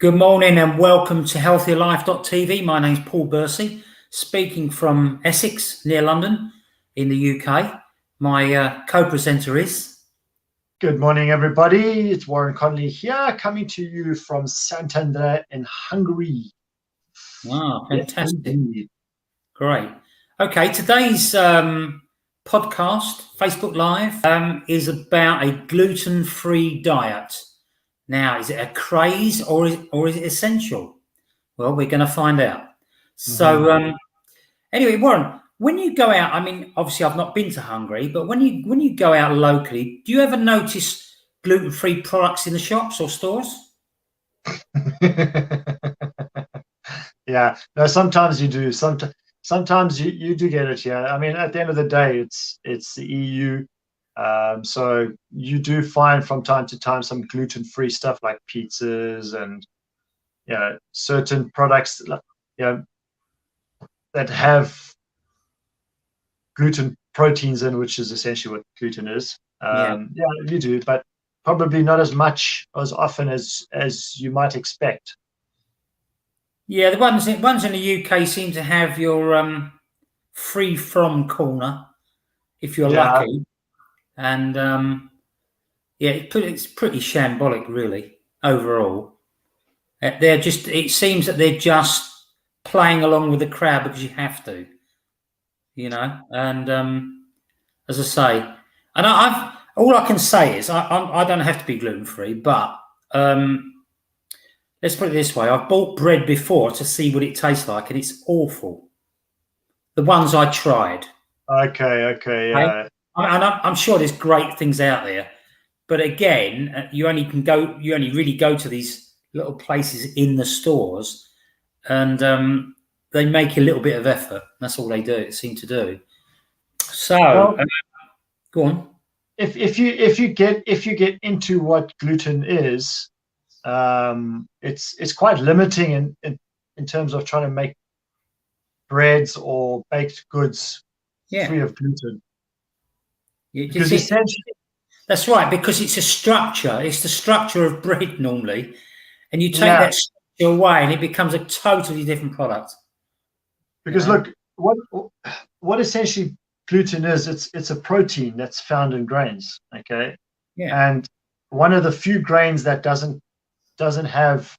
Good morning and welcome to healthierlife.tv. My name's Paul Bursey, speaking from Essex, near London, in the UK. My co-presenter is... Good morning, everybody. It's Warren Conley here, coming to you from Santander in Hungary. Wow, fantastic. Yes, great. Okay, today's podcast, Facebook Live, is about a gluten-free diet. Now, is it a craze or is it essential? Well, we're going to find out. So, anyway, Warren, when you go out, I mean, obviously I've not been to Hungary, but when you go out locally, do you ever notice gluten-free products in the shops or stores? Yeah, no, sometimes you do. Sometimes you do get it. Yeah, I mean, at the end of the day, it's the EU. So you do find from time to time some gluten-free stuff like pizzas and certain products that have gluten proteins in, which is essentially what gluten is. Yeah, you do, but probably not as much as often as you might expect. Yeah, the ones in the UK seem to have your free from corner if you're lucky, and it's pretty shambolic, really, overall. It seems that they're just playing along with the crowd because you have to, and as I say, and all I can say is I don't have to be gluten-free, but let's put it this way: I've bought bread before to see what it tastes like, and it's awful. The ones I tried. Okay, yeah. I'm sure there's great things out there, but again, you only really go to these little places in the stores, and they make a little bit of effort. That's all they seem to do. So, go on. If you get into what gluten is, it's quite limiting in terms of trying to make breads or baked goods free of gluten. Because essentially, that's right, because it's a structure. It's the structure of bread normally, and you take that structure away, and it becomes a totally different product. Because look, what essentially gluten is, it's a protein that's found in grains. Okay. Yeah. And one of the few grains that doesn't have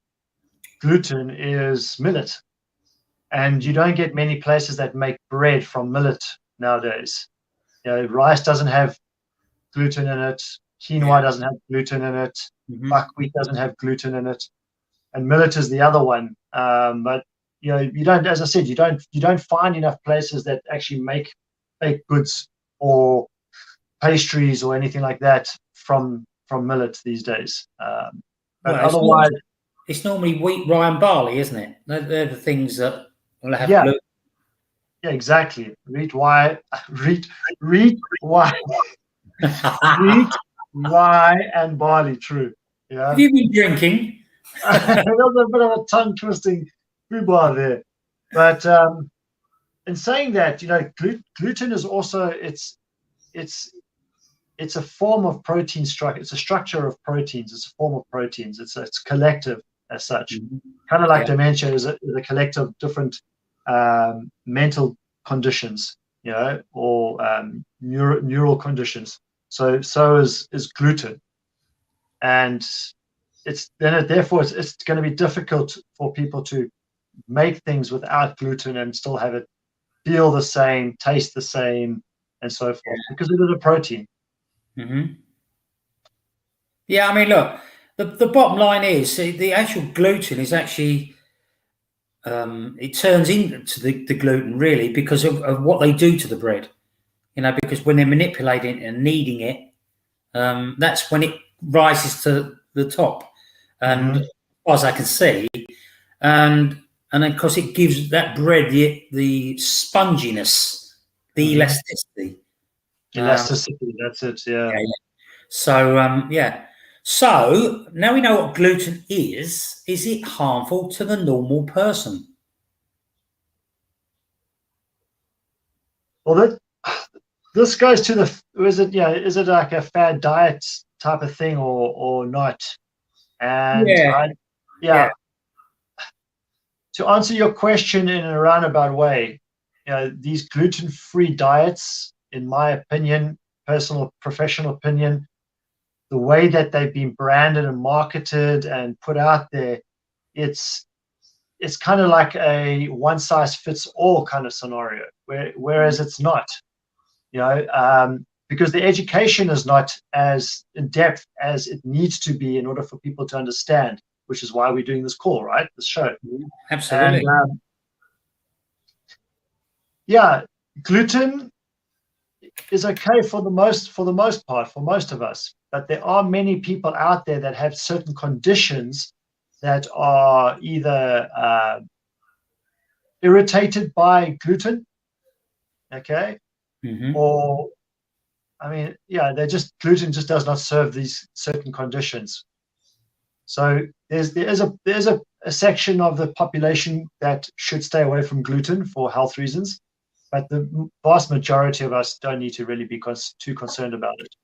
gluten is millet. And you don't get many places that make bread from millet nowadays. Rice doesn't have gluten in it. Quinoa doesn't have gluten in it. Buckwheat doesn't have gluten in it. And millet is the other one. But you don't, as I said, you don't find enough places that actually make baked goods or pastries or anything like that from millet these days. But otherwise, it's normally wheat, rye, and barley, isn't it? They're the things that will have gluten. Yeah, exactly. Wheat, rye, and barley. True. Yeah. Have you been drinking? There's a bit of a tongue twisting foobar there, but in saying that, gluten is also it's a form of protein structure. It's a structure of proteins. It's a form of proteins. It's collective as such. Kind of like dementia is a collective of different mental conditions, or neural conditions. So is gluten, and therefore it's going to be difficult for people to make things without gluten and still have it feel the same, taste the same, and so forth, because it is a protein. Yeah, I mean, look, the bottom line is the actual gluten is actually it turns into the gluten really because of what they do to the bread. Because when they're manipulating it and kneading it, that's when it rises to the top. And as far as I can see, and then because it gives that bread the sponginess, the elasticity. Elasticity, that's it. Yeah. So So now we know what gluten is. Is it harmful to the normal person? Well, this goes to is it like a fad diet type of thing or not? And to answer your question in a roundabout way, these gluten-free diets, in my opinion, personal professional opinion, the way that they've been branded and marketed and put out there, it's kind of like a one-size-fits-all kind of scenario, whereas it's not, because the education is not as in depth as it needs to be in order for people to understand, which is why we're doing this call, right? This show. Absolutely. And yeah, gluten is okay for the most part for most of us, but there are many people out there that have certain conditions that are either irritated by gluten, okay, or I mean, yeah, gluten just does not serve these certain conditions. So there is a section of the population that should stay away from gluten for health reasons, but the vast majority of us don't need to really be too concerned about it.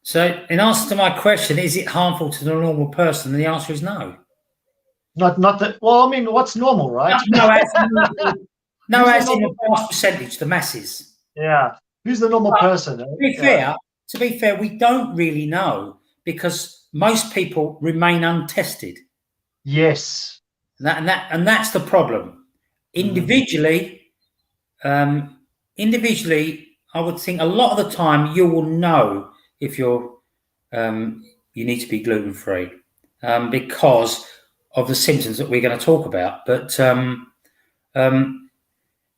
So, in answer to my question, is it harmful to the normal person? The answer is no. Not that. Well, I mean, what's normal, right? No, as in the vast percentage, the masses. Yeah. Who's the normal person? To be fair, we don't really know because most people remain untested. Yes. And that's the problem. Individually, I would think a lot of the time you will know if you need to be gluten free because of the symptoms that we're going to talk about. But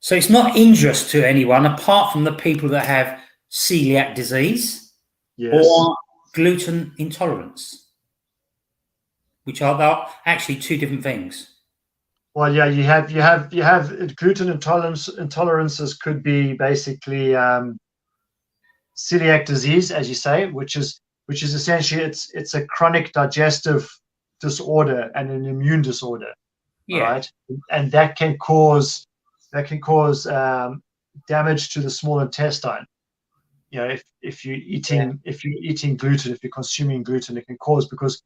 so it's not injurious to anyone apart from the people that have celiac disease or gluten intolerance, which are actually two different things. Well, yeah, you have gluten intolerances could be basically celiac disease, as you say, which is essentially it's a chronic digestive disorder and an immune disorder. Yeah. Right, and that can cause damage to the small intestine. If you're eating gluten, if you're consuming gluten, it can cause, because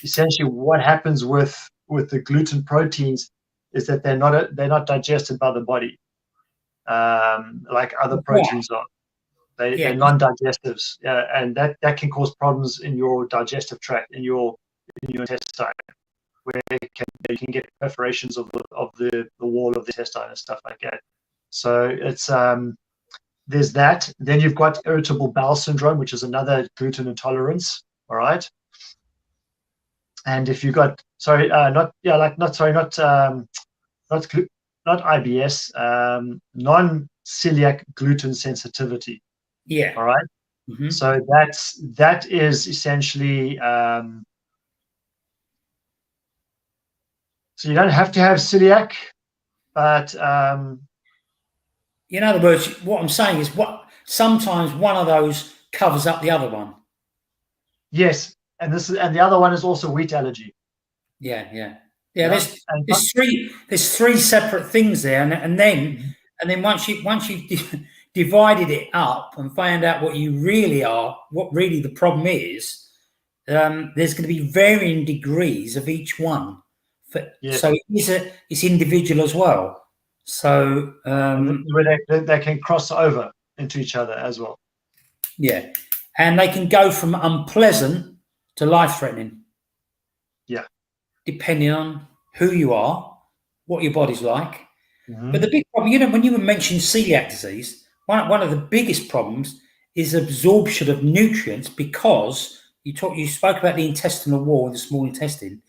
essentially what happens with the gluten proteins is that they're not digested by the body like other proteins are. They're non-digestives, and that can cause problems in your digestive tract, in your intestine, where you can get perforations of the wall of the intestine and stuff like that. So it's there's that. Then you've got irritable bowel syndrome, which is another gluten intolerance. All right. And if you got not IBS, non-celiac gluten sensitivity. Yeah. All right. So that is essentially so you don't have to have celiac, but in other words, what I'm saying is sometimes one of those covers up the other one. Yes, and the other one is also wheat allergy. Yeah. There's three separate things there, and then once you've divided it up and found out what you really are, what really the problem is, there's going to be varying degrees of each one. So it's individual as well. So they can cross over into each other as well. Yeah, and they can go from unpleasant to life-threatening. Yeah, depending on who you are, what your body's like. But the big problem, when you mentioned celiac disease, one of the biggest problems is absorption of nutrients, because you spoke about the intestinal wall and the small intestine.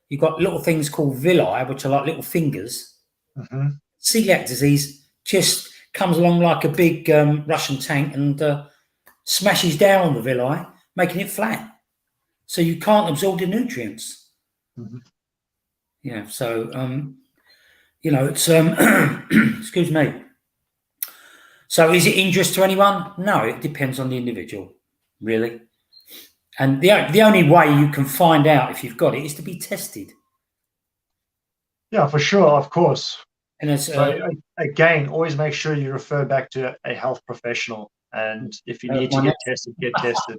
You've got little things called villi, which are like little fingers. Celiac disease just comes along like a big Russian tank and smashes down on the villi, making it flat. So you can't absorb the nutrients. Yeah, so it's excuse me. So is it injurious to anyone? No, it depends on the individual, really. And the only way you can find out if you've got it is to be tested. Yeah, for sure, of course. And so again, always make sure you refer back to a health professional, and if you need to get tested, get tested.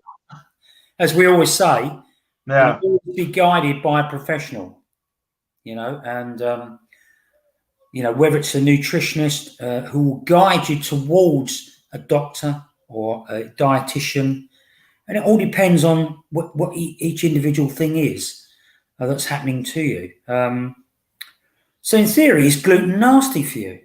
As we always say, always be guided by a professional. and whether it's a nutritionist who will guide you towards a doctor or a dietitian, and it all depends on what each individual thing is that's happening to you. So in theory, is gluten nasty for you?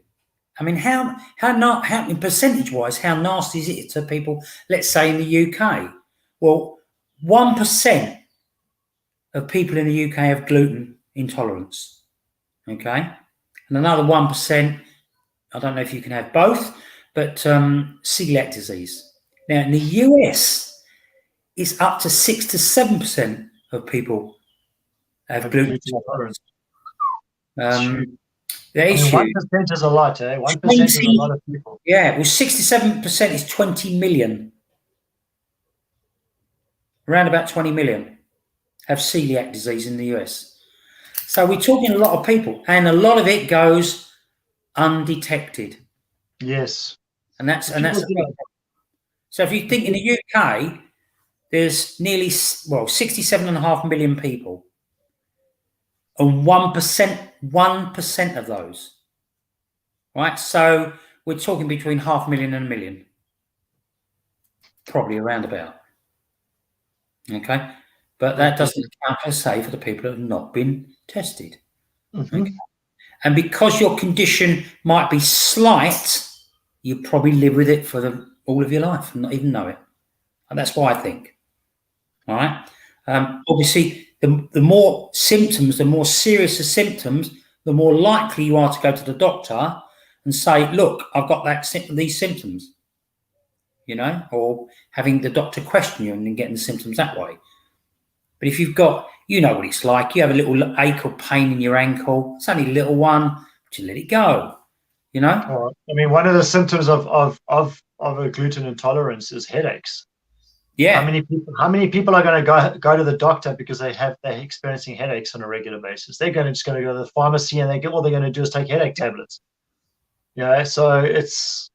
I mean, how in percentage wise, how nasty is it to people? Let's say in the UK, well, 1% of people in the UK have gluten intolerance. Okay, and another 1%. I don't know if you can have both, but celiac disease. Now in the US, it's up to 6 to 7% of people have gluten intolerance. The issue. 1% is a lot, eh? 1% is a lot of people. Yeah, well, 67% is 20 million. Around about 20 million have celiac disease in the US. So we're talking a lot of people, and a lot of it goes undetected. Yes. And that's a big problem. So if you think in the UK, there's nearly 67.5 million people, and 1% of those, right? So we're talking between 500,000 and 1 million, probably around about. Okay, but that doesn't account per se for the people who have not been tested. Okay? And because your condition might be slight, you probably live with it for all of your life and not even know it. And that's what I think. All right. Obviously, the more symptoms, the more serious the symptoms, the more likely you are to go to the doctor and say, "Look, I've got these symptoms," or having the doctor question you and then getting the symptoms that way. But if you've got, what it's like, you have a little ache or pain in your ankle, it's only a little one, but you let it go, I mean, one of the symptoms of a gluten intolerance is headaches. Yeah. How many people are going to go to the doctor because they're experiencing headaches on a regular basis? They're just going to go to the pharmacy and all they're going to do is take headache tablets. So it's,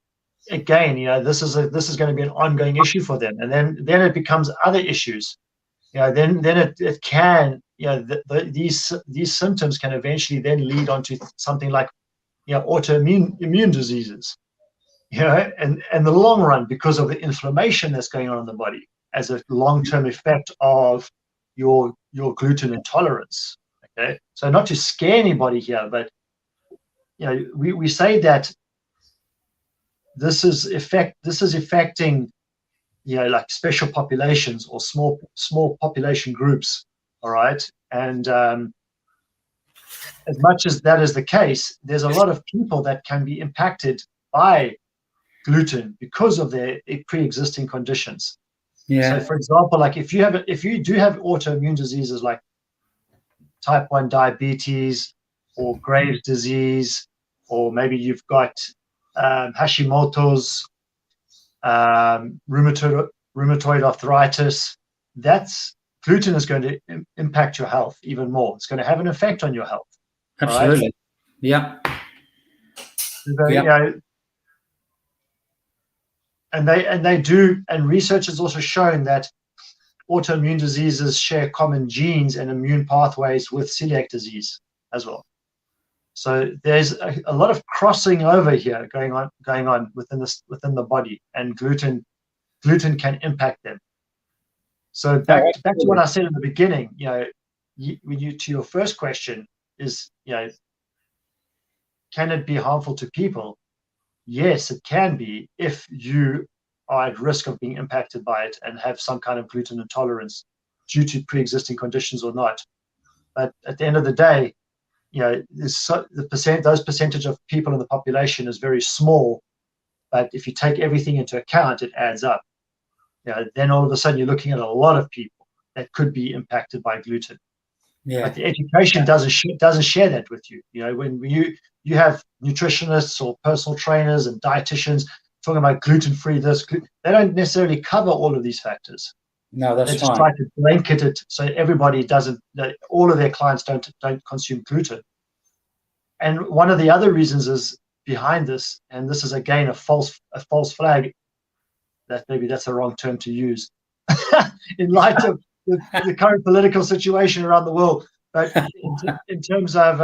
again, this is going to be an ongoing issue for them, and then it becomes other issues. Then it can, these symptoms can eventually then lead on to something like, autoimmune diseases, and in the long run, because of the inflammation that's going on in the body as a long-term effect of your gluten intolerance. Okay, so not to scare anybody here, but we say that this is affecting like special populations or small population groups. All right, and as much as that is the case, there's a lot of people that can be impacted by gluten because of their pre-existing conditions. So, for example, like if you do have autoimmune diseases like type 1 diabetes or Graves' disease, or maybe you've got Hashimoto's, rheumatoid arthritis, gluten is going to impact your health even more. It's going to have an effect on your health. Absolutely. Right? Yeah. And they do, and research has also shown that autoimmune diseases share common genes and immune pathways with celiac disease as well. So there's a lot of crossing over here going on within the body, and gluten can impact them. So back to what I said in the beginning, to your first question is, can it be harmful to people? Yes, it can be if you are at risk of being impacted by it and have some kind of gluten intolerance due to pre-existing conditions or not. But at the end of the day, those percentage of people in the population is very small. But if you take everything into account, it adds up. Then all of a sudden you're looking at a lot of people that could be impacted by gluten. Yeah. But the education doesn't share that with you. When you have nutritionists or personal trainers and dietitians talking about gluten-free this, they don't necessarily cover all of these factors. No, that's They just try to blanket it so everybody doesn't. All of their clients don't consume gluten. And one of the other reasons is behind this, and this is again a false flag. That maybe that's a wrong term to use in light of the current political situation around the world. But in terms of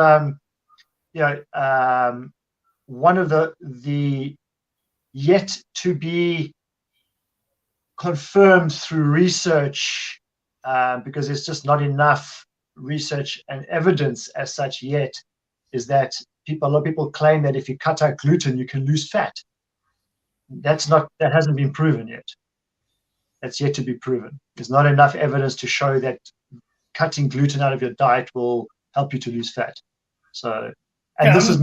one of the yet to be confirmed through research, because there's just not enough research and evidence as such yet, is that a lot of people claim that if you cut out gluten, you can lose fat. That hasn't been proven yet. That's yet to be proven. There's not enough evidence to show that cutting gluten out of your diet will help you to lose fat. So, and this is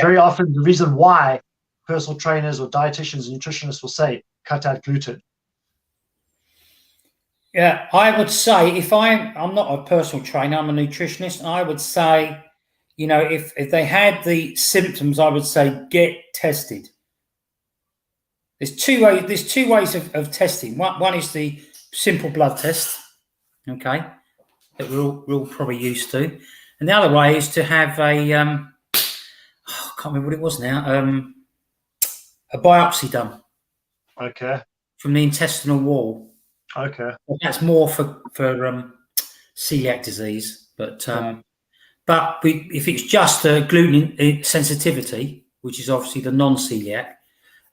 very often the reason why personal trainers or dietitians and nutritionists will say, cut out gluten. Yeah, I would say if I'm not a personal trainer, I'm a nutritionist. I would say, if they had the symptoms, I would say get tested. There's two ways of testing. One is the simple blood test, okay, that we're all probably used to, and the other way is to have a I can't remember what it was now, a biopsy done. Okay. From the intestinal wall. Okay. Well, that's more for celiac disease, but if it's just a gluten sensitivity, which is obviously the non-celiac,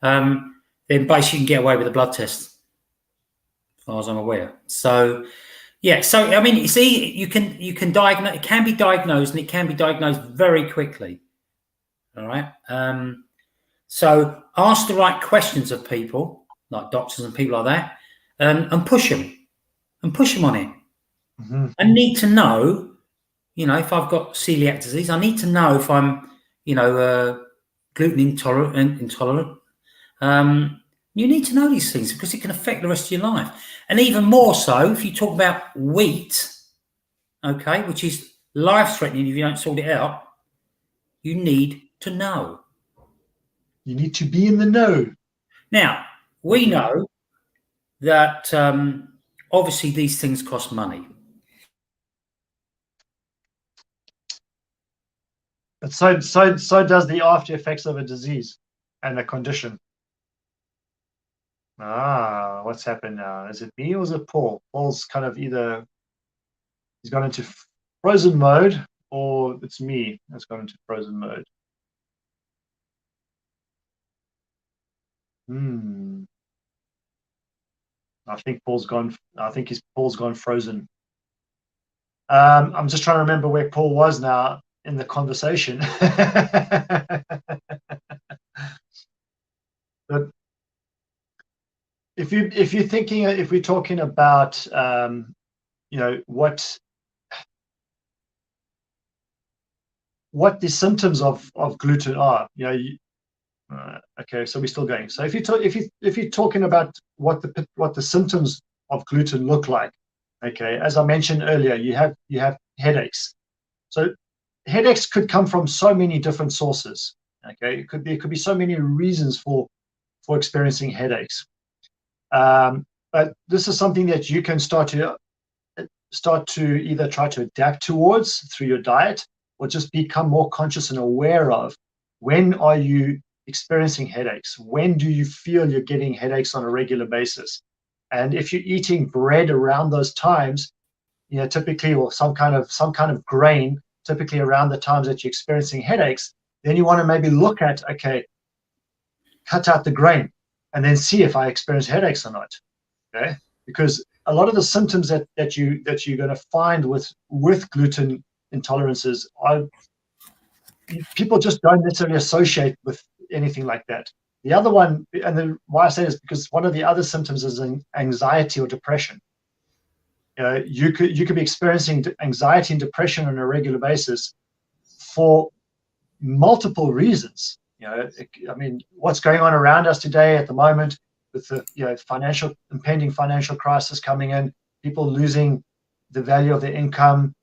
then basically you can get away with a blood test, as far as I'm aware. So, yeah. So I mean, you can diagnose. It can be diagnosed, and it can be diagnosed very quickly. All right. So ask the right questions of people, like doctors and people like that, and push them on it. Mm-hmm. I need to know, if I've got celiac disease, I need to know if I'm, gluten intolerant. You need to know these things because it can affect the rest of your life. And even more so if you talk about wheat, okay, which is life-threatening if you don't sort it out, you need to know. You need to be in the know. Now, we know that obviously these things cost money. But so does the after effects of a disease and a condition. What's happened now? Is it me or is it Paul? Paul's kind of either he's gone into frozen mode or it's me that's gone into frozen mode. I think Paul's gone frozen. I'm just trying to remember where Paul was now in the conversation. But if we're talking about what the symptoms of gluten are, okay, so we're still going. So if you're talking about what the symptoms of gluten look like, okay, as I mentioned earlier, you have headaches. So headaches could come from so many different sources. Okay, there could be so many reasons for experiencing headaches. But this is something that you can start to either try to adapt towards through your diet, or just become more conscious and aware of when are you experiencing headaches? When do you feel you're getting headaches on a regular basis? And if you're eating bread around those times, typically, or some kind of grain, typically around the times that you're experiencing headaches, then you want to maybe look at, okay, cut out the grain and then see if I experience headaches or not. Okay, because a lot of the symptoms that you're going to find with gluten intolerances are people just don't necessarily associate with anything like that. The other one, and why I say this, because one of the other symptoms is anxiety or depression. You could be experiencing anxiety and depression on a regular basis for multiple reasons. I mean, what's going on around us today at the moment with the impending financial crisis coming in, people losing the value of their income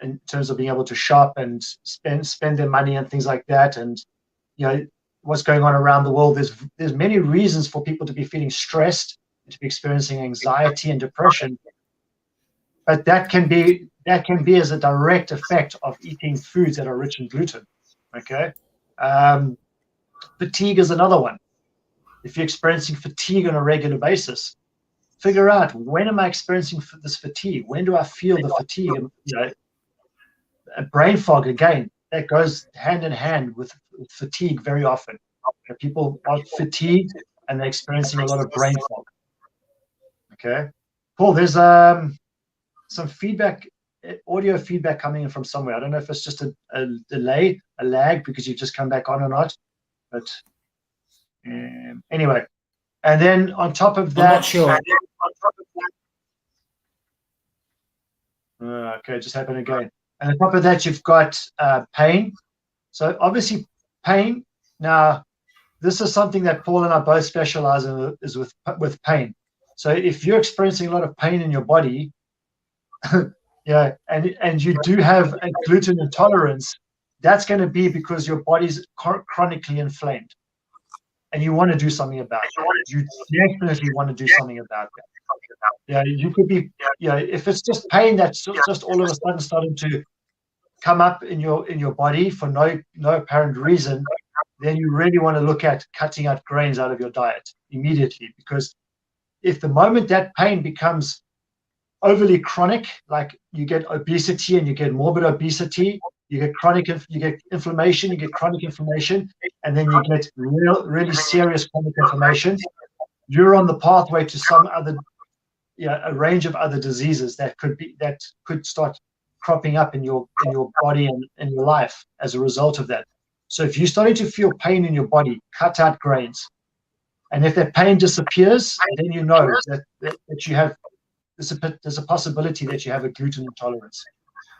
in terms of being able to shop and spend their money and things like that, and what's going on around the world. There's many reasons for people to be feeling stressed, to be experiencing anxiety and depression, but that can be as a direct effect of eating foods that are rich in gluten. Okay, fatigue is another one. If you're experiencing fatigue on a regular basis, figure out, when am I experiencing this fatigue? When do I feel the fatigue? brain fog, again, that goes hand in hand with fatigue very often. People are fatigued and they're experiencing a lot of brain fog. Okay, Paul, there's some feedback, audio feedback coming in from somewhere. I don't know if it's just a delay, a lag, because you've just come back on or not. But anyway, and then on top of that, I'm not sure. Okay, it just happened again. And on top of that, you've got pain. So obviously pain. Now, this is something that Paul and I both specialize in, is with pain. So if you're experiencing a lot of pain in your body, yeah, and you do have a gluten intolerance, that's going to be because your body's chronically inflamed, and you want to do something about it. You definitely want to do something about that. Yeah, you could be. Yeah, if it's just pain that's just all of a sudden starting to come up in your body for no apparent reason, then you really want to look at cutting out grains out of your diet immediately. Because if the moment that pain becomes overly chronic, like you get obesity and you get morbid obesity, you get inflammation, you get chronic inflammation, and then you get really serious chronic inflammation, you're on the pathway to some other, a range of other diseases that could start cropping up in your body and in your life as a result of that. So if you're starting to feel pain in your body, cut out grains. And if that pain disappears, then you know that you have, there's a possibility that you have a gluten intolerance.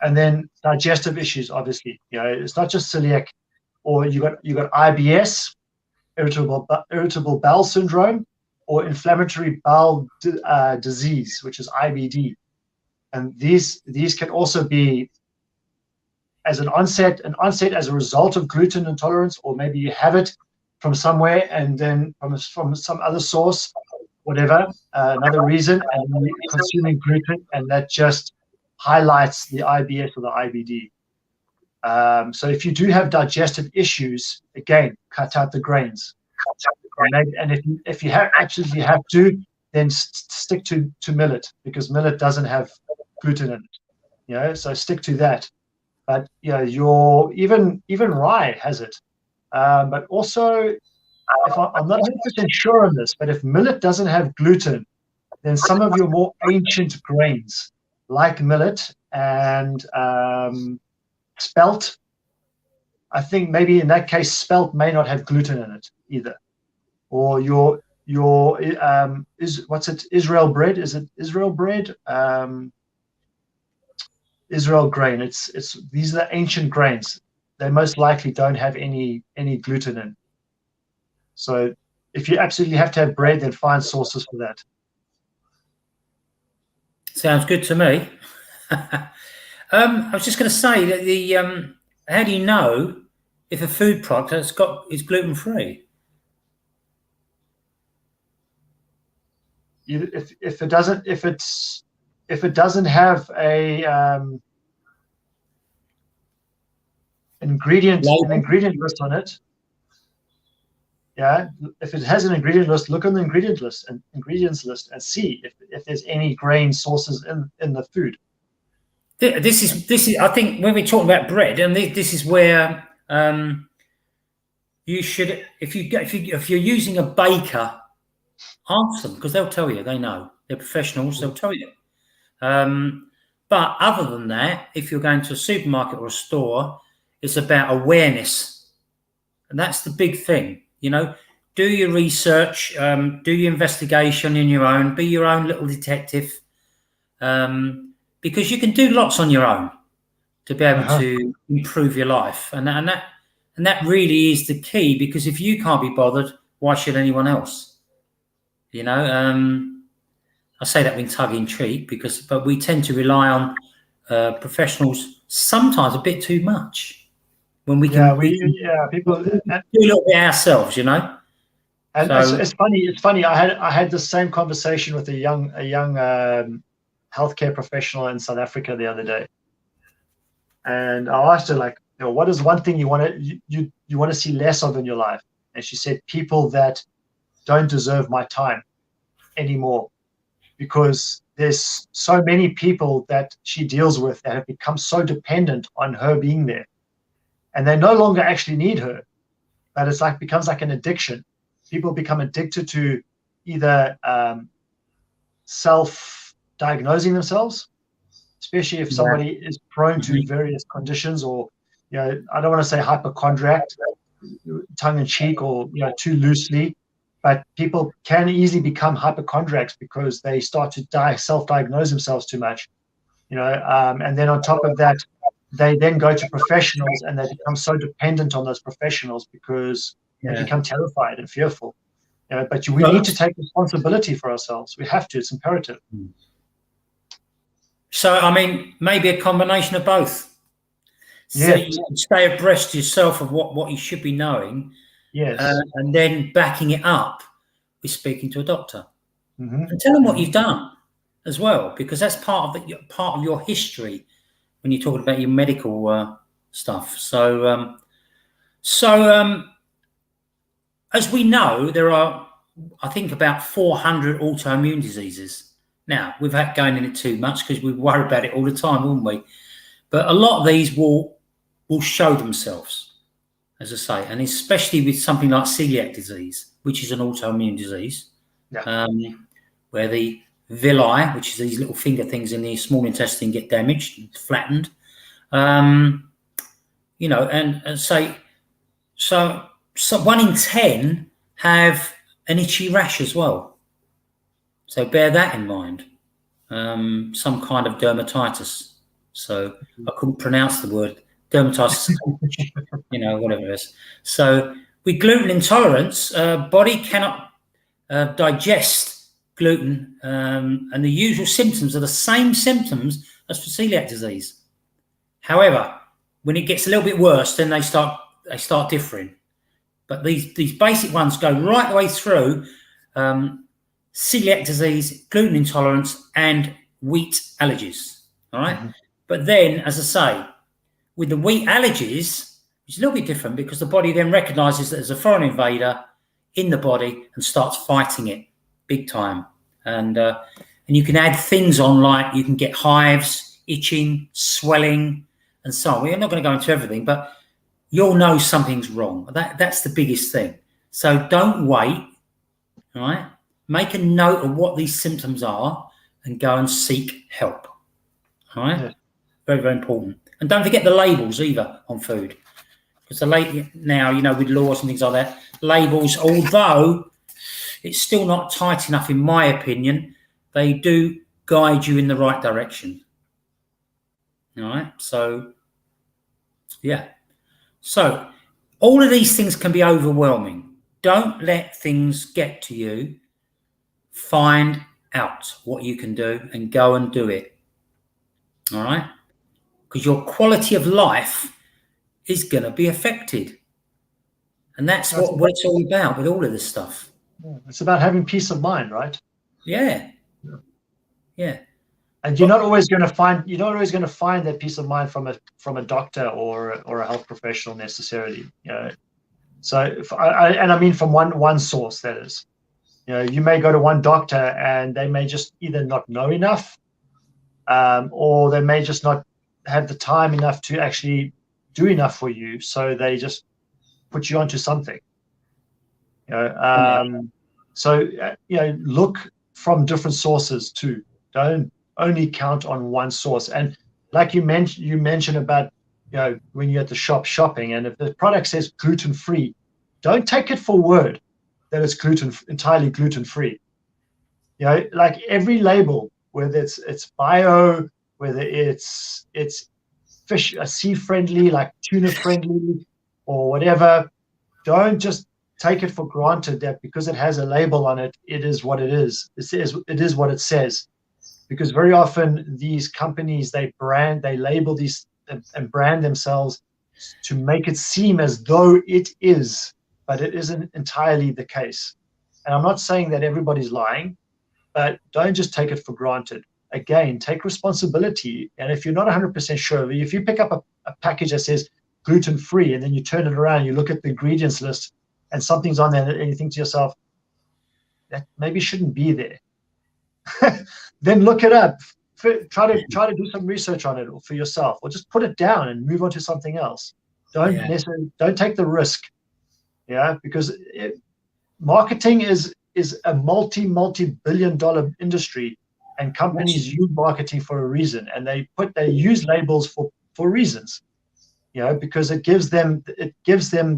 And then digestive issues, obviously. It's not just celiac, or you got IBS, irritable bowel syndrome, or inflammatory bowel disease, which is IBD. And these can also be as an onset as a result of gluten intolerance, or maybe you have it from somewhere and then from some other source, whatever, another reason, and you're consuming gluten, and that just highlights the IBS or the IBD. So if you do have digestive issues, again, cut out the grains. And if you absolutely have to, then stick to millet, because millet doesn't have gluten in it. So stick to that. But even rye has it. But also, I'm not 100% sure on this, but if millet doesn't have gluten, then some of your more ancient grains, like millet and spelt, I think maybe in that case, spelt may not have gluten in it either. Or your Israel bread? Is it Israel bread? Israel grain. These are the ancient grains. They most likely don't have any gluten in. So if you absolutely have to have bread, then find sources for that. Sounds good to me. I was just going to say that how do you know if a food product is gluten free? If it doesn't have a an ingredient list on it, if it has an ingredient list, look on the ingredients list and see if there's any grain sources in the food. This is I think when we're talking about bread, and this is where you should, if you're using a baker, ask them, because they'll tell you. They know, they're professionals. They'll tell you. But other than that, if you're going to a supermarket or a store, it's about awareness, and that's the big thing. Do your research, do your investigation in your own, be your own little detective, because you can do lots on your own to be able to improve your life, and that really is the key. Because if you can't be bothered, why should anyone else? I say that with tongue in cheek, but we tend to rely on professionals sometimes a bit too much when we can. People do a little bit ourselves, And so, it's funny. It's funny. I had the same conversation with a young healthcare professional in South Africa the other day, and I asked her, what is one thing you want to see less of in your life? And she said, people that don't deserve my time anymore, because there's so many people that she deals with that have become so dependent on her being there, and they no longer actually need her, but it's like becomes like an addiction. People become addicted to either self-diagnosing themselves, especially if Yeah. somebody is prone to Mhm. various conditions, or I don't want to say hypochondriac, tongue in cheek, or too loosely, but people can easily become hypochondriacs because they start to self-diagnose themselves too much, and then on top of that, they then go to professionals and they become so dependent on those professionals because they Yeah. become terrified and fearful. But we Well, need to take responsibility for ourselves. We have to. It's imperative. so, I mean, maybe a combination of both. So Yes, you stay abreast yourself of what you should be knowing, yes. and then backing it up with speaking to a doctor Hmm. and tell them what Hmm. you've done as well, because that's part of your history when you're talking about your medical stuff. So, as we know, there are, I think, about 400 autoimmune diseases. Now, without going into it too much, because we worry about it all the time, wouldn't we? But a lot of these will show themselves, as I say, and especially with something like celiac disease, which is an autoimmune disease, Yeah. where the villi, which is these little finger things in the small intestine, get damaged, flattened. Um, and say so 1 in 10 have an itchy rash as well. So bear that in mind. Some kind of dermatitis. So I couldn't pronounce the word dermatitis, whatever it is. So with gluten intolerance, body cannot digest gluten, and the usual symptoms are the same symptoms as for celiac disease. However, when it gets a little bit worse, then they start differing. But these basic ones go right the way through celiac disease, gluten intolerance, and wheat allergies. All right. Hmm. But then, as I say, with the wheat allergies, it's a little bit different because the body then recognizes that there's a foreign invader in the body and starts fighting it big time. And you can add things on, like you can get hives, itching, swelling, and so on. We're not going to go into everything, but you'll know something's wrong. That's the biggest thing. So don't wait. All right. Make a note of what these symptoms are and go and seek help. All right. Yeah. Very, very important. And don't forget the labels either on food. Because now, with laws and things like that, labels, although it's still not tight enough, in my opinion, they do guide you in the right direction. All right. So, yeah. So, all of these things can be overwhelming. Don't let things get to you. Find out what you can do and go and do it. All right. Because your quality of life is going to be affected. And that's That's what it's all about with all of this stuff. It's about having peace of mind, right? Yeah. Yeah. Yeah. And But you're not always going to find that peace of mind from a doctor or a health professional necessarily. So I mean from one source, that is. You may go to one doctor and they may just either not know enough, or they may just not have the time enough to actually do enough for you. So they just put you onto something. yeah. So look from different sources too. Don't only count on one source. And like you mentioned about when you're at the shop shopping, and if the product says gluten free, don't take it for word that it's entirely gluten free. Like every label, whether it's bio, whether it's fish sea friendly, like tuna friendly, or whatever, don't just take it for granted that because it has a label on it, it is what it is. It is what it says. Because very often these companies, they label these and brand themselves to make it seem as though it is, but it isn't entirely the case. And I'm not saying that everybody's lying, but don't just take it for granted. Again, take responsibility. And if you're not 100% sure, if you pick up a package that says gluten free and then you turn it around, you look at the ingredients list and something's on there and you think to yourself, that maybe shouldn't be there. then look it up. Try to do some research on it for yourself, or just put it down and move on to something else. Don't take the risk, because marketing is a multi-billion-dollar industry, and companies use marketing for a reason, and they use labels for reasons, because it gives them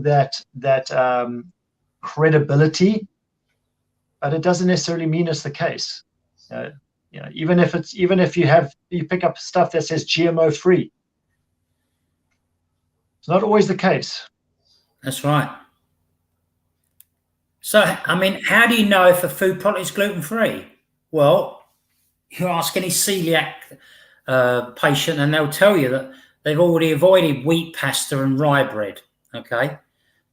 that credibility, but it doesn't necessarily mean it's the case. Even if you pick up stuff that says GMO free, it's not always the case. That's right. So, I mean, how do you know if a food product is gluten free? Well, you ask any celiac patient, and they'll tell you that they've already avoided wheat, pasta, and rye bread. Okay,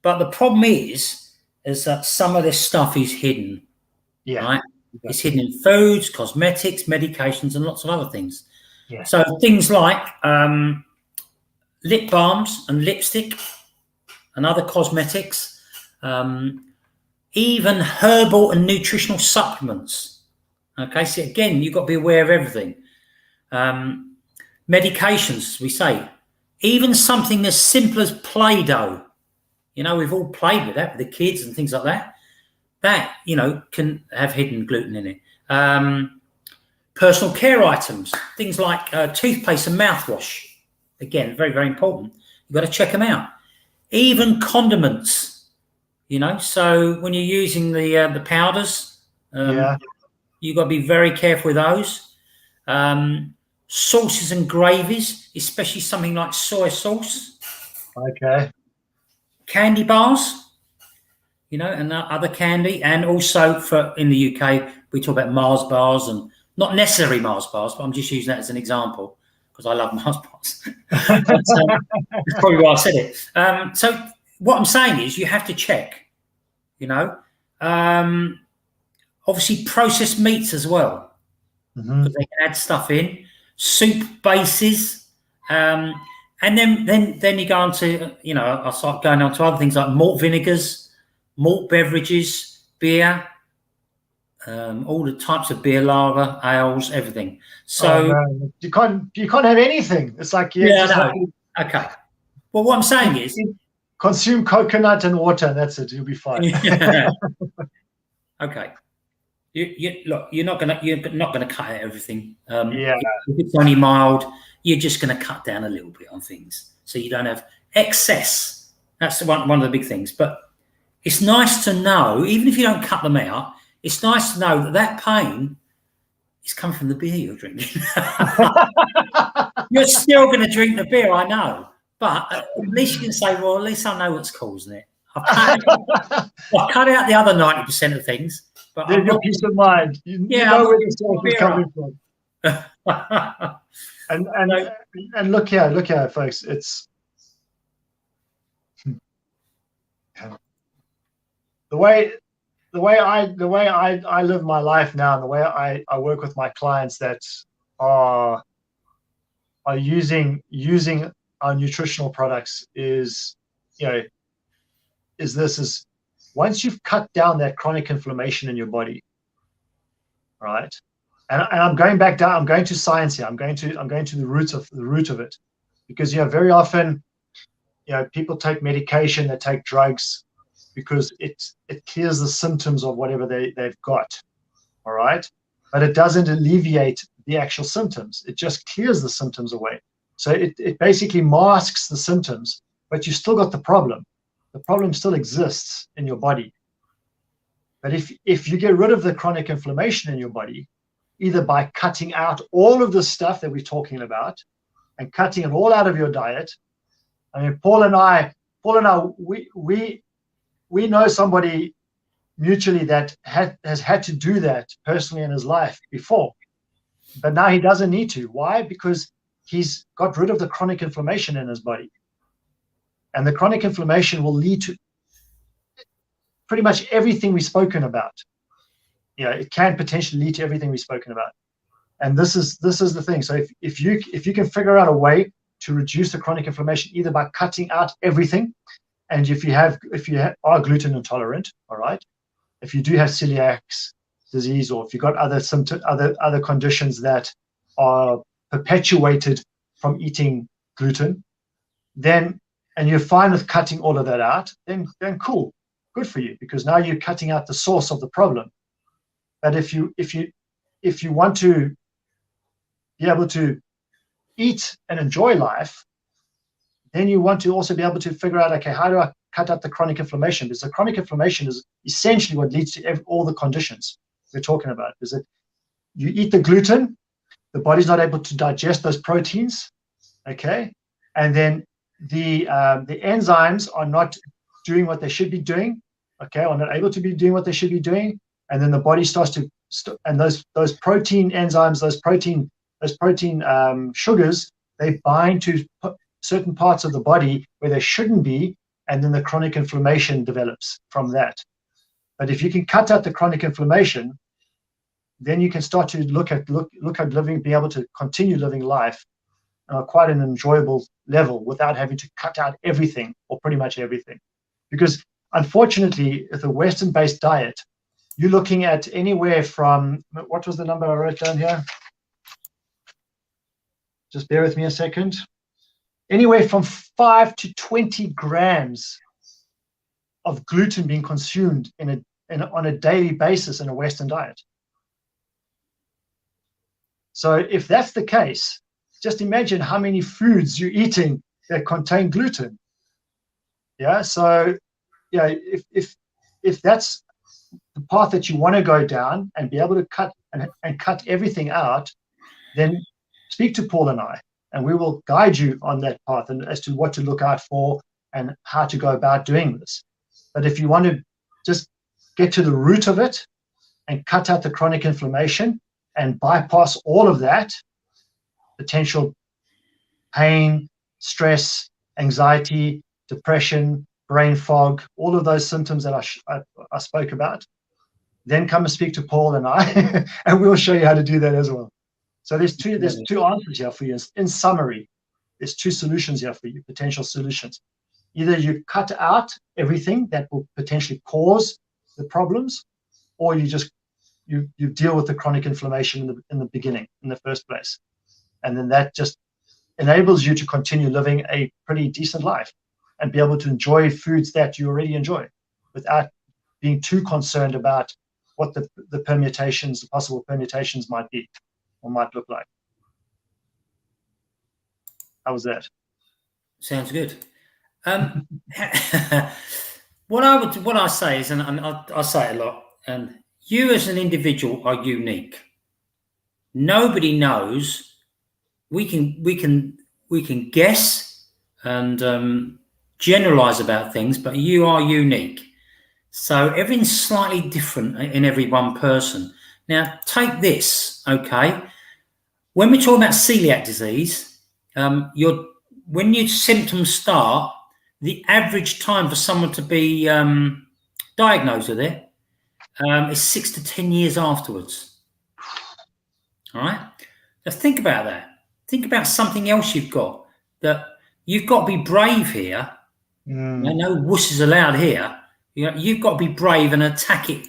but the problem is that some of this stuff is hidden. Yeah, right? It's hidden in foods, cosmetics, medications, and lots of other things. Yeah. So things like lip balms and lipstick and other cosmetics, even herbal and nutritional supplements. Okay, so again, you've got to be aware of everything. Medications, we say, even something as simple as Play-Doh. We've all played with that with the kids and things like that. That, can have hidden gluten in it. Personal care items, things like toothpaste and mouthwash. Again, very, very important. You've got to check them out. Even condiments, so when you're using the powders, you've got to be very careful with those. Sauces and gravies, especially something like soy sauce. Okay. Candy bars. And other candy, and also in the UK, we talk about Mars bars, and not necessarily Mars bars, but I'm just using that as an example because I love Mars bars. That's probably why I said it. So what I'm saying is you have to check, obviously processed meats as well, because they can add stuff in, soup bases, and then you go on to, I start going on to other things like malt vinegars, malt beverages, beer, all the types of beer, lager, ales, everything. So you can't have anything. It's like okay. Well, what I'm saying is consume coconut and water, and that's it. You'll be fine. Okay. Look, you're not gonna cut out everything. If it's only mild, you're just gonna cut down a little bit on things, so you don't have excess. That's one of the big things, but. It's nice to know, even if you don't cut them out, it's nice to know that pain is coming from the beer you're drinking. You're still going to drink the beer, I know. But at least you can say, well, at least I know what's causing it. I've cut out the other 90% of things. But there's your peace of mind. You know where the source is coming from. And look here, folks. It's the way I live my life now, and the way I work with my clients that are using our nutritional products is once you've cut down that chronic inflammation in your body, right? And I'm going back down. I'm going to science here. I'm going to the root of it, because very often people take medication, they take drugs, because it clears the symptoms of whatever they've got, all right? But it doesn't alleviate the actual symptoms. It just clears the symptoms away. So it basically masks the symptoms, but you still got the problem. The problem still exists in your body. But if you get rid of the chronic inflammation in your body, either by cutting out all of the stuff that we're talking about and cutting it all out of your diet. I mean, Paul and I, we know somebody mutually that has had to do that personally in his life before, but now he doesn't need to. Why? Because he's got rid of the chronic inflammation in his body. And the chronic inflammation will lead to pretty much everything we've spoken about. It can potentially lead to everything we've spoken about. And this is the thing. So if you can figure out a way to reduce the chronic inflammation, either by cutting out everything, and if you are gluten intolerant, all right, if you do have celiac disease, or if you've got other symptoms, other conditions that are perpetuated from eating gluten, then, and you're fine with cutting all of that out, then cool, good for you, because now you're cutting out the source of the problem. But if you want to be able to eat and enjoy life, then you want to also be able to figure out, okay, how do I cut out the chronic inflammation? Because the chronic inflammation is essentially what leads to all the conditions we're talking about. Is that you eat the gluten, the body's not able to digest those proteins, okay, and then the enzymes are not doing what they should be doing, okay, are not able to be doing what they should be doing, and then the body starts to and those protein enzymes, those protein sugars, they bind to certain parts of the body where they shouldn't be, and then the chronic inflammation develops from that. But if you can cut out the chronic inflammation, then you can start to look at living, be able to continue living life on quite an enjoyable level without having to cut out everything or pretty much everything. Because unfortunately, with a Western-based diet, you're looking at anywhere from, what was the number I wrote down here? Just bear with me a second. Anywhere from 5 to 20 grams of gluten being consumed on a daily basis in a Western diet. So if that's the case, just imagine how many foods you're eating that contain gluten. Yeah, so yeah, if that's the path that you want to go down and be able to cut and cut everything out, then speak to Paul and I, and we will guide you on that path and as to what to look out for and how to go about doing this. But if you want to just get to the root of it and cut out the chronic inflammation and bypass all of that potential pain, stress, anxiety, depression, brain fog, all of those symptoms that I spoke about, then come and speak to Paul and I, and we'll show you how to do that as well. So there's two answers here for you. In summary, there's two solutions here for you, potential solutions. Either you cut out everything that will potentially cause the problems, or you just you deal with the chronic inflammation in the beginning, in the first place. And then that just enables you to continue living a pretty decent life and be able to enjoy foods that you already enjoy without being too concerned about what the permutations, the possible permutations might be or might look like. How was that? Sounds good. What I say is, and I say it a lot, and you as an individual are unique. Nobody knows. We can guess and generalize about things, but you are unique. So everything's slightly different in every one person. Now, take this, okay? When we're talking about celiac disease, when your symptoms start, the average time for someone to be diagnosed with it is 6 to 10 years afterwards. All right? Now think about that. Think about something else you've got. That you've got to be brave here. No wuss is allowed here. You've got to be brave and attack it,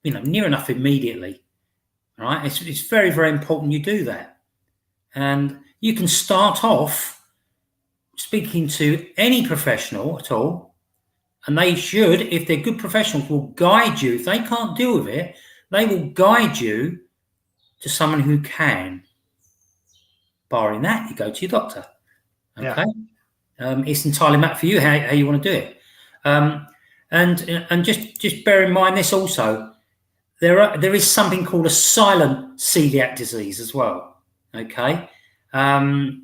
near enough immediately. All right? It's very, very important you do that. And you can start off speaking to any professional at all, and they should, if they're good professionals, will guide you. If they can't deal with it, they will guide you to someone who can. Barring that, you go to your doctor. Okay, yeah. It's entirely a matter for you how you want to do it. And just bear in mind this also. There is something called a silent celiac disease as well. Okay, and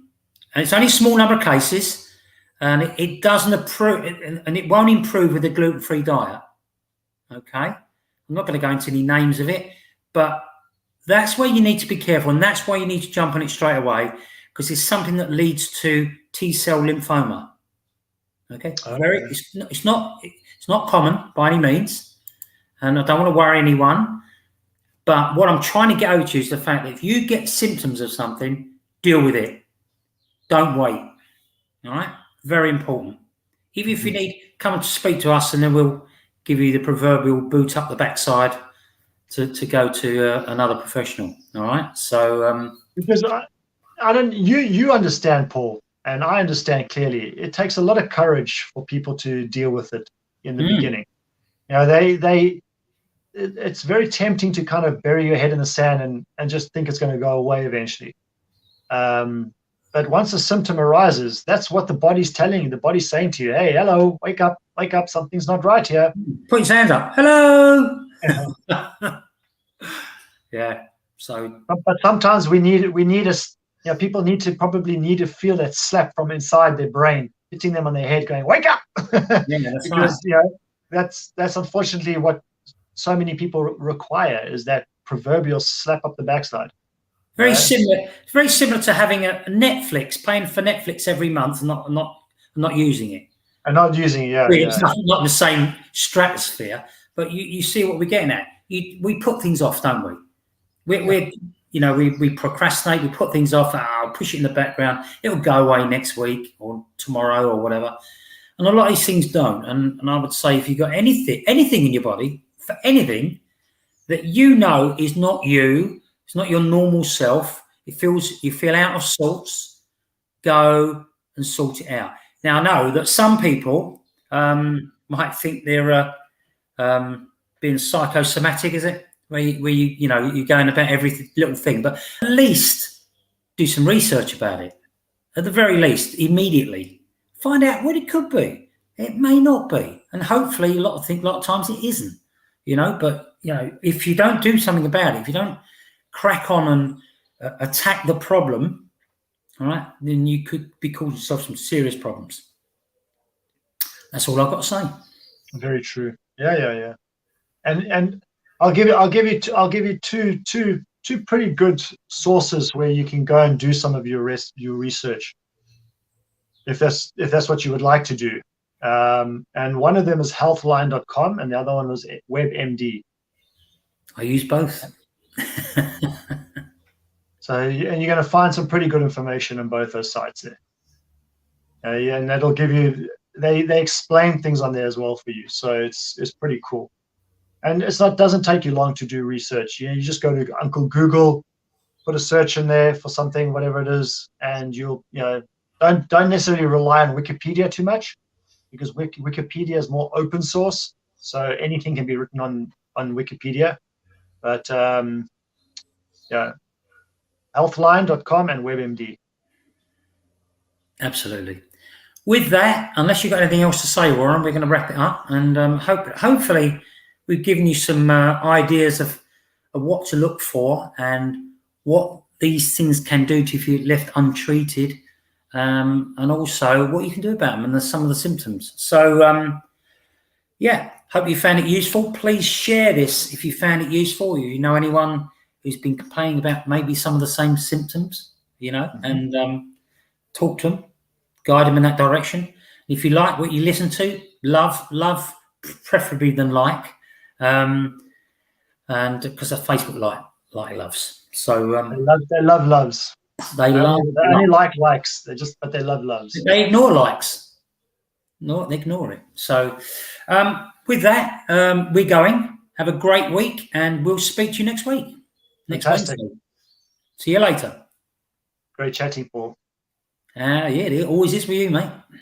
it's only a small number of cases, and it doesn't improve, and it won't improve with a gluten-free diet. Okay, I'm not going to go into any names of it, but that's where you need to be careful, and that's why you need to jump on it straight away, because it's something that leads to T-cell lymphoma. Okay, it's not common by any means, and I don't want to worry anyone. But what I'm trying to get over to is the fact that if you get symptoms of something, deal with it. Don't wait. All right, very important. Even if you need, come and speak to us, and then we'll give you the proverbial boot up the backside to go to another professional. All right. So Because I don't, you understand, Paul, and I understand clearly. It takes a lot of courage for people to deal with it in the beginning. You know, it's very tempting to kind of bury your head in the sand and just think it's going to go away eventually. But once a symptom arises, that's what the body's telling you. The body's saying to you, "Hey, hello, wake up, something's not right here." put his hands up. Hello. Yeah. So, but sometimes we need a, you know, people probably need to feel that slap from inside their brain, hitting them on their head, going, "Wake up!" yeah, that's Because right. you know that's unfortunately what so many people require, is that proverbial slap up the backside. Very Right? similar. Very similar to having a Netflix, paying for Netflix every month and not using it. And not using, yeah, It's yeah, not in the same stratosphere, but you see what we're getting at. We put things off, don't we? We're we procrastinate. We put things off. I'll push it in the background. It'll go away next week or tomorrow or whatever. And a lot of these things don't. And I would say if you've got anything in your body, for anything that you know is not you, it's not your normal self, you feel out of sorts, go and sort it out. Now I know that some people might think they're being psychosomatic, is it? Where you're going about every little thing, but at least do some research about it. At the very least, immediately find out what it could be. It may not be, and hopefully, a lot of times it isn't. But if you don't do something about it, if you don't crack on and attack the problem, all right, then you could be causing yourself some serious problems. That's all I've got to say. very true. Yeah. And I'll give you two pretty good sources where you can go and do some of your research, if that's what you would like to do. And one of them is healthline.com, and the other one was WebMD. I use both. So, and you're going to find some pretty good information on both those sites there. And that'll give you, they explain things on there as well for you. So it's pretty cool. And doesn't take you long to do research. You just go to Uncle Google, put a search in there for something, whatever it is, and you'll, don't necessarily rely on Wikipedia too much, because Wikipedia is more open source. So anything can be written on Wikipedia. But yeah, healthline.com and WebMD. Absolutely. With that, unless you've got anything else to say, Warren, we're going to wrap it up. And hopefully we've given you some ideas of what to look for and what these things can do to you if you're left untreated, and also what you can do about them and some of the symptoms. So, hope you found it useful. Please share this if you found it useful. If you know anyone who's been complaining about maybe some of the same symptoms, and talk to them, guide them in that direction. If you like what you listen to, love, preferably than like, and because of Facebook like loves. So They love loves. they only like likes. But they love loves. They ignore likes. No, they ignore it. So with that, we're going. Have a great week, and we'll speak to you next week. Next Fantastic. Wednesday. See you later. Great chatting, Paul. Yeah, it always is with you, mate.